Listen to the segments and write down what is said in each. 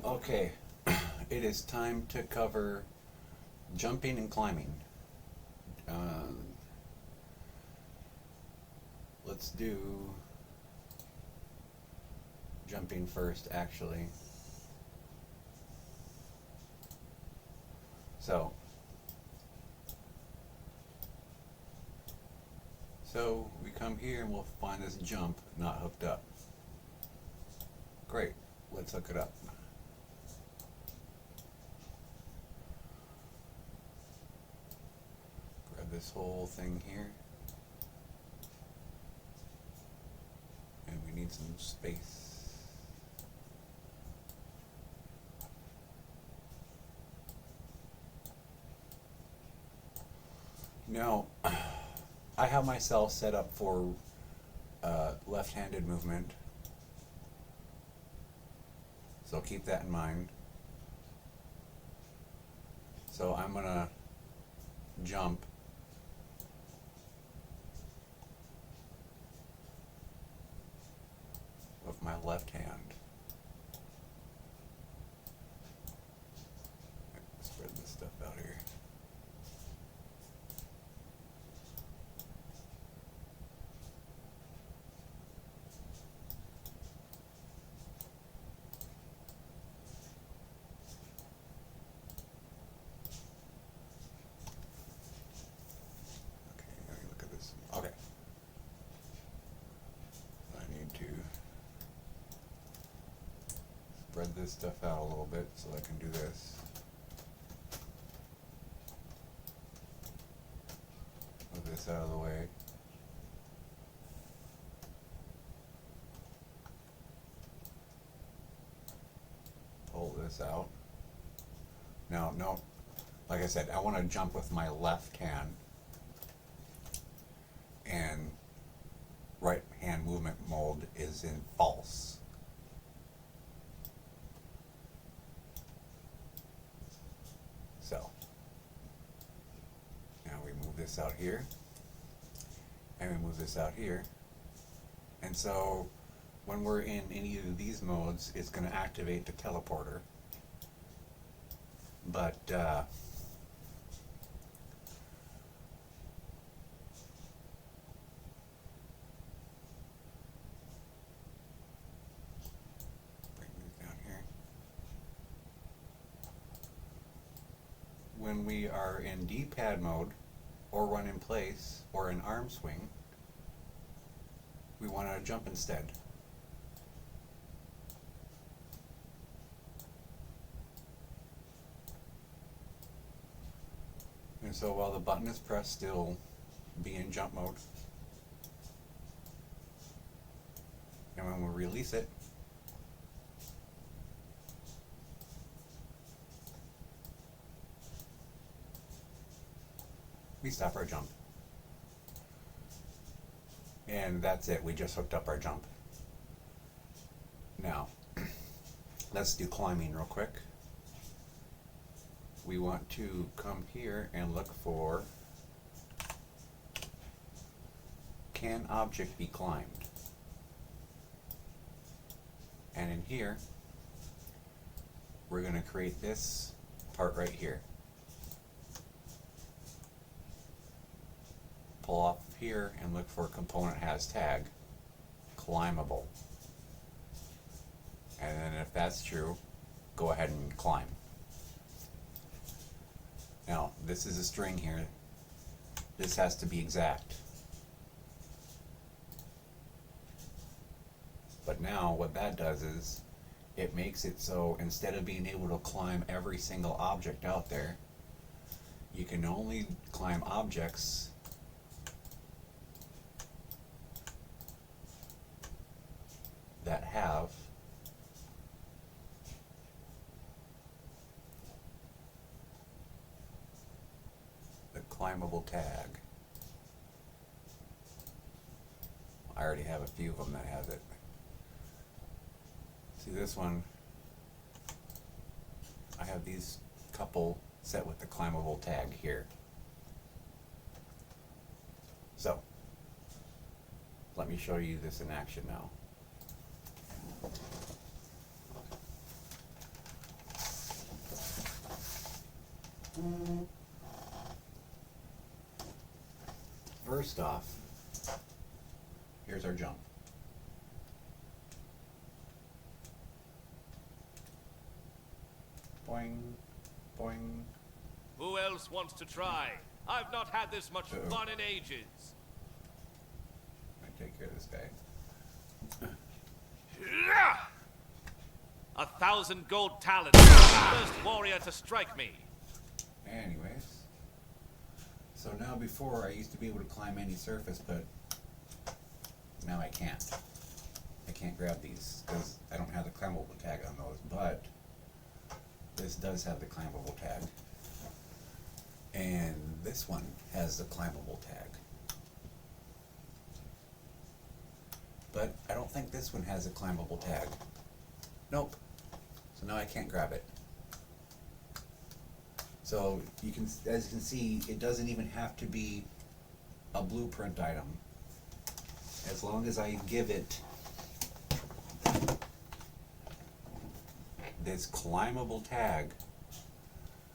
Okay, it is time to cover jumping and climbing. Um, let's do jumping first, actually. So, we come here and we'll find this jump not hooked up. Great, let's hook it up. Grab this whole thing here. And we need some space. Now, I have myself set up for left-handed movement, so keep that in mind. So I'm gonna jump with my left hand. Spread this stuff out here. Okay. I need to spread this stuff out a little bit so I can do this. Move this out of the way. Pull this out. Now, no, like I said, I want to jump with my left hand. And right hand movement mode is in false. So now we move this out here and we move this out here, and so when we're in any of these modes it's going to activate the teleporter, but when we are in D-pad mode or run in place or in arm swing, we want to jump instead. And so while the button is pressed, still be in jump mode. And when we release it, we stop our jump. And that's it, we just hooked up our jump. Now, let's do climbing real quick. We want to come here and look for, can object be climbed? And in here, we're going to create this part right here. Pull off here and look for component has tag, climbable. And then if that's true, go ahead and climb. Now, this is a string here. This has to be exact. But now what that does is it makes it so instead of being able to climb every single object out there, you can only climb objects that have the climbable tag. I already have a few of them that have it. See this one, I have these couple set with the climbable tag here. So, let me show you this in action now. first off, here's our jump. Boing, boing. Who else wants to try? I've not had this much fun in ages. I take care of this guy. 1,000 gold talents. First warrior to strike me. Anyways, so now before I used to be able to climb any surface, but now I can't. I can't grab these because I don't have the climbable tag on those, but this does have the climbable tag. And this one has the climbable tag. But I don't think this one has a climbable tag. Nope. So now I can't grab it. So you can, as you can see, it doesn't even have to be a blueprint item. As long as I give it this climbable tag,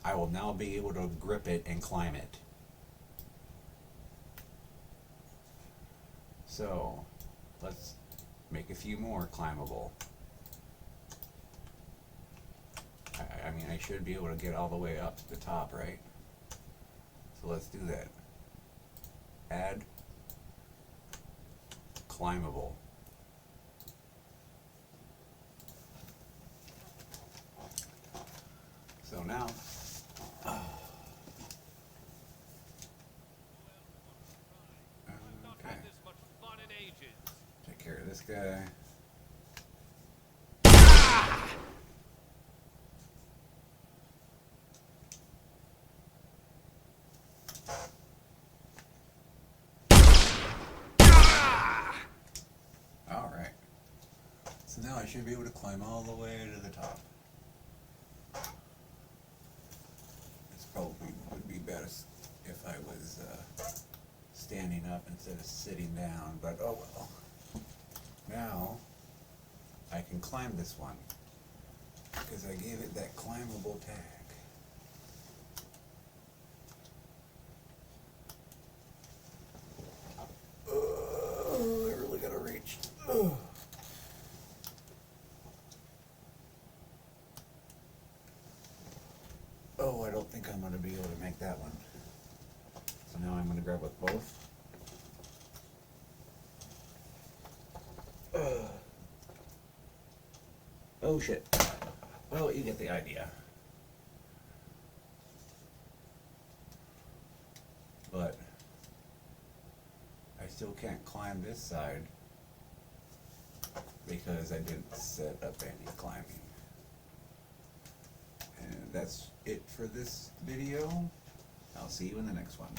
I will now be able to grip it and climb it. So let's make a few more climbable. I mean, I should be able to get all the way up to the top, right? So let's do that. Add climbable. So now, okay, take care of this guy. Alright, so now I should be able to climb all the way to the top. This probably would be best if I was standing up instead of sitting down, but oh well. Now I can climb this one because I gave it that climbable tag. I really gotta reach. Oh, I don't think I'm gonna be able to make that one. So now I'm gonna grab with both. Oh shit. Well, you get the idea. But I still can't climb this side because I didn't set up any climbing. And that's it for this video. I'll see you in the next one.